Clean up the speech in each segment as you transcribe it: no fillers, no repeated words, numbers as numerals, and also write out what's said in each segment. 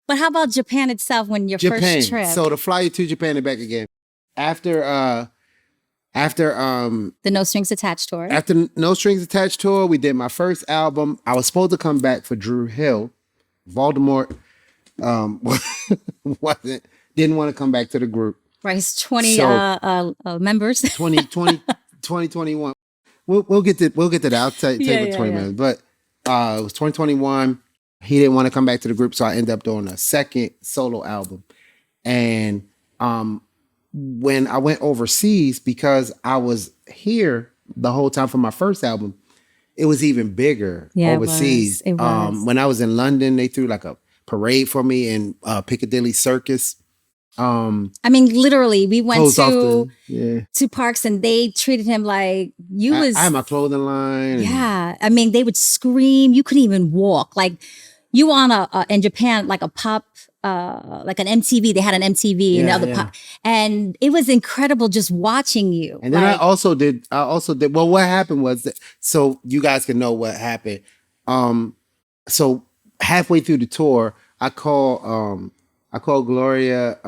But how about Japan itself when your first trip? So to fly you to Japan and back again. After the No Strings Attached tour. After No Strings Attached tour, we did my first album. I was supposed to come back for Dru Hill. Voldemort didn't want to come back to the group. Right, he's 20 members. 2021. We'll get to that. I'll tell you 20 minutes. But it was 2021. He didn't want to come back to the group, so I ended up doing a second solo album. And when I went overseas, because I was here the whole time for my first album, it was even bigger overseas. It was. When I was in London, they threw like a parade for me in Piccadilly Circus. I mean, literally, we went to parks and they treated him like I had my clothing line. Yeah. I mean, they would scream. You couldn't even walk. Like you on in Japan, like a pop, like an MTV. They had an MTV and other pop. And it was incredible just watching you. And then I also did, well, what happened was that, so you guys can know what happened. So halfway through the tour, I called Gloria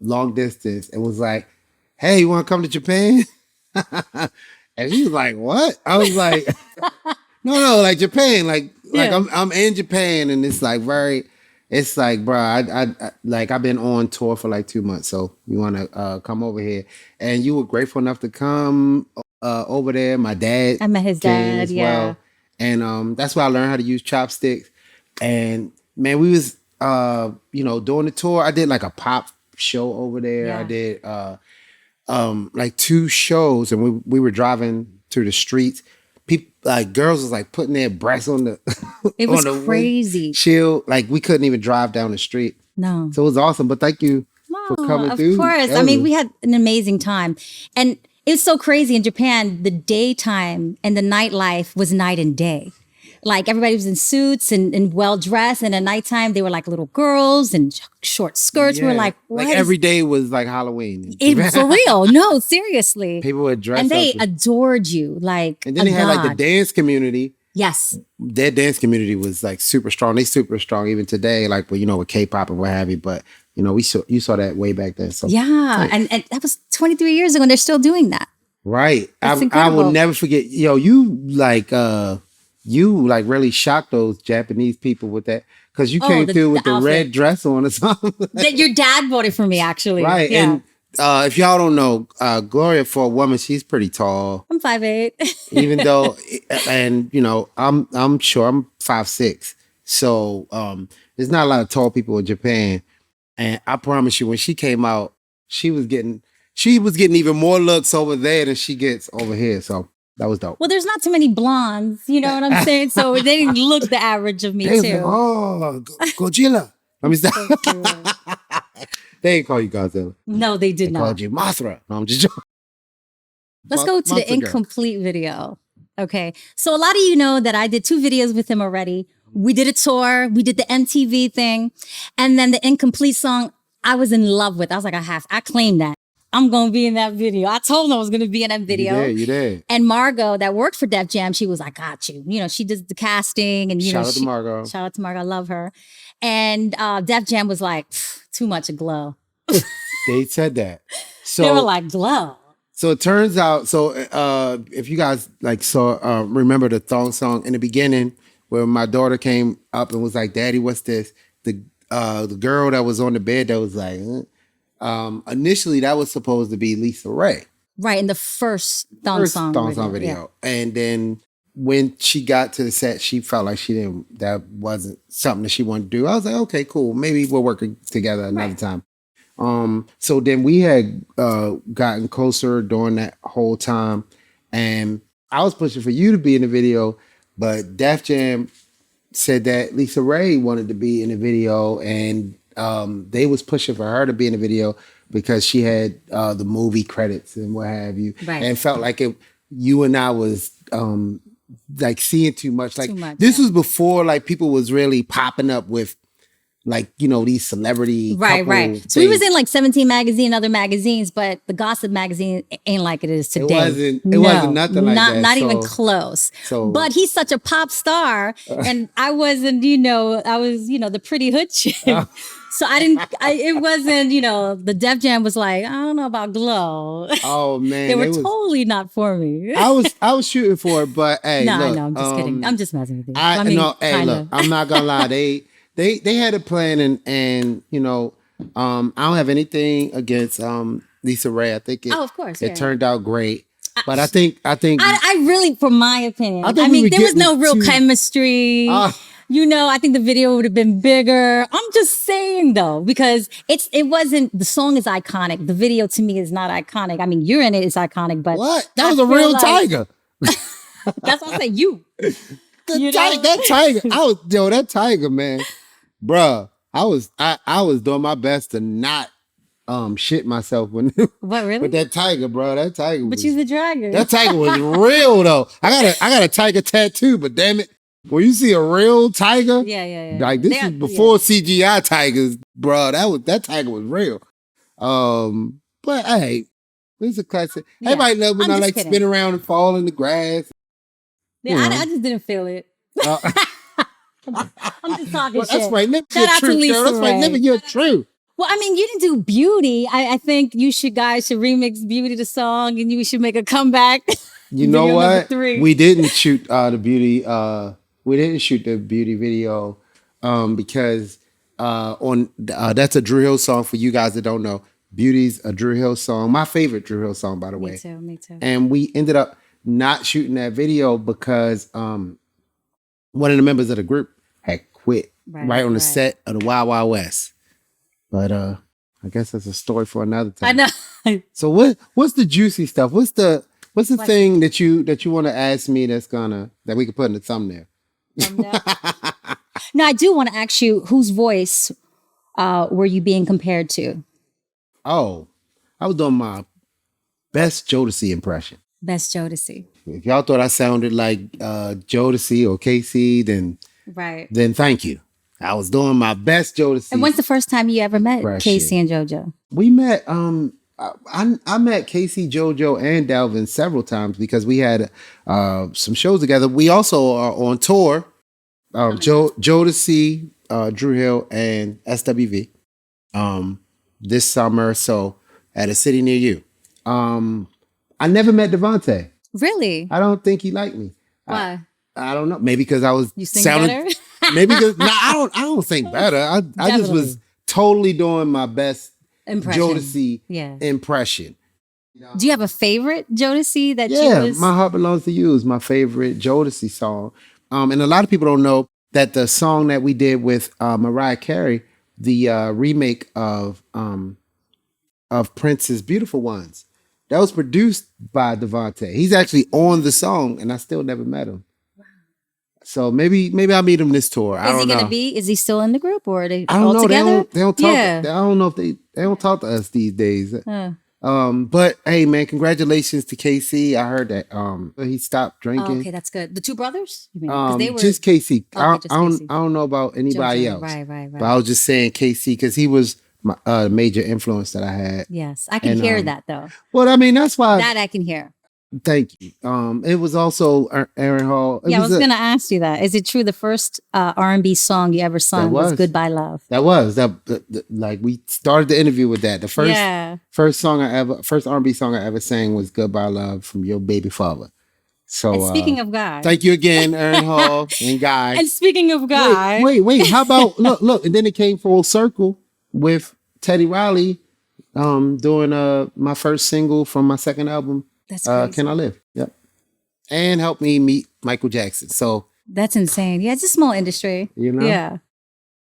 long distance and was like, "Hey, you want to come to Japan?" And she was like, "What?" I was like, "No, like Japan, like I'm in Japan, and it's like it's like, bro, I've been on tour for like 2 months, so you want to come over here?" And you were grateful enough to come over there. My dad, I met his dad as well, and that's where I learned how to use chopsticks. And man, we was doing the tour. I did like a pop show over there. Yeah. I did like 2 shows, and we were driving through the streets. People, like girls was like putting their breasts on the it was on the crazy shield. Like we couldn't even drive down the street. No. So it was awesome. But thank you for coming through. Of course. I mean, we had an amazing time. And it was so crazy in Japan, the daytime and the nightlife was night and day. Like everybody was in suits and well-dressed, and at nighttime they were like little girls and short skirts. We were like, what? Like every day was like Halloween. For real. No, seriously. People would dress and they adored you. Like, and then they had like the dance community. Yes. Their dance community was like super strong. They super strong even today, like with K-pop and what have you. But you saw that way back then. So yeah, and that was 23 years ago, and they're still doing that. Right. I will never forget. You really shocked those Japanese people with that, because you came through with the red dress on or something. That your dad bought it for me, actually. Right. Yeah. And if y'all don't know, Gloria, for a woman, she's pretty tall. I'm 5'8". Even though, and I'm sure I'm 5'6". So there's not a lot of tall people in Japan. And I promise you, when she came out, she was getting even more looks over there than she gets over here. So that was dope. Well, there's not too many blondes, you know what I'm saying? So they didn't look the average of me, too. Godzilla. Let me stop. They didn't call you Godzilla. No, they did they not. Called you Mothra. No, I'm just joking. Let's go to the incomplete video. Okay. So a lot of you know that I did 2 videos with him already. We did a tour. We did the MTV thing. And then the incomplete song I was in love with. I was like, I claimed that. I'm going to be in that video. I told him I was going to be in that video. You did. And Margot, that worked for Def Jam, she was like, I got you. She does the casting. And shout out to Margot. Shout out to Margot. I love her. And Def Jam was like, too much glow. They said that. So they were like, glow. So it turns out, if you guys remember the thong song in the beginning where my daughter came up and was like, "Daddy, what's this?" The girl that was on the bed that was like, initially that was supposed to be Lisa Ray. Right, in the first thong song video. Yeah. And then when she got to the set, she felt like that wasn't something that she wanted to do. I was like, okay, cool. Maybe we'll work together another time. So then we had gotten closer during that whole time, and I was pushing for you to be in the video, but Def Jam said that Lisa Ray wanted to be in the video, and they was pushing for her to be in the video because she had the movie credits and what have you, right. And felt like you and I was seeing too much. Like too much, this was before like people was really popping up with like, these celebrity Right. So he was in like 17 magazine and other magazines, but the gossip magazine ain't like it is today. It wasn't nothing like that. Not even close. But he's such a pop star, and I wasn't, I was, the pretty hood chick. So it wasn't, the Def Jam was like, I don't know about Glow. Oh man. They were totally not for me. I was shooting for it, but hey, no, look, I know, I'm just kidding. I'm just messing with you. Look, I'm not gonna lie. They had a plan, and I don't have anything against Lisa Ray. I think of course, it turned out great. But I think I really, from my opinion, I mean, there was no real chemistry. I think the video would have been bigger. I'm just saying though, because it wasn't, the song is iconic. The video to me is not iconic. I mean, You're in It is iconic, but what? That was a real tiger. That's why I say you. That tiger. That tiger, man. Bruh, I was doing my best to not shit myself when what really? With that tiger, bro. That tiger. But you're the dragon. That tiger was real though. I got a tiger tattoo, but damn it, when you see a real tiger, yeah. Like this is before CGI tigers, bro. That tiger was real. But hey, this is a classic. Yeah. Everybody knows when I like spin around and fall in the grass. Yeah, I just didn't feel it. I'm just talking shit. That's right. Shout out to Lisa Ray. That's right. Living your truth. Well, I mean, you didn't do Beauty. I think guys should remix Beauty the song, and we should make a comeback. You know what? We didn't shoot the Beauty. We didn't shoot the Beauty video because that's a Dru Hill song. For you guys that don't know, Beauty's a Dru Hill song. My favorite Dru Hill song, by the way. Me too. And we ended up not shooting that video because one of the members of the group had quit right on the set of the Wild Wild West. But I guess that's a story for another time. I know. So what's the juicy stuff? What's the thing that you want to ask me that we can put in the thumbnail? No, I do want to ask you, whose voice were you being compared to? Oh, I was doing my best Jodeci impression. Best Jodeci. If y'all thought I sounded like Jodeci or Casey, then thank you. I was doing my best Jodeci. And when's the first time you ever met Casey and JoJo? We met. I met Casey, JoJo, and Dalvin several times because we had some shows together. We also are on tour. Jodeci, Dru Hill, and SWV this summer. So at a city near you. I never met DeVante. Really? I don't think he liked me. Why? I don't know. Maybe because I was better? Maybe because I don't think better. I just was totally doing my best Jodeci impression. Do you have a favorite Jodeci that My Heart Belongs to You is my favorite Jodeci song. And a lot of people don't know that the song that we did with Mariah Carey, the remake of Prince's Beautiful Ones, that was produced by DeVante. He's actually on the song, and I still never met him. Wow. So maybe I'll meet him this tour. I don't know. Is he still in the group, or are they I don't all know. together? They don't talk. I don't know if they don't talk to us these days. But hey, man, congratulations to KC. I heard that he stopped drinking. Okay, that's good. The two brothers? You mean? They were just KC. Okay, I don't know about anybody else. Right. But I was just saying KC because he was my major influence that I had. Yes, I can hear that though. Well, I mean, that's why that I can hear. Thank you. It was also Aaron Hall. I was going to ask you that. Is it true the first R&B song you ever sung was "Goodbye Love"? That was like we started the interview with that. The first R&B song I ever sang was "Goodbye Love" from Your Baby Father. So and speaking of Guy, thank you again, Aaron Hall and Guy. And speaking of Guy, wait. How about look? And then it came full circle with Teddy Riley doing my first single from my second album. That's crazy. Can I Live? Yep. And help me meet Michael Jackson. So that's insane. Yeah, it's a small industry. You know? Yeah.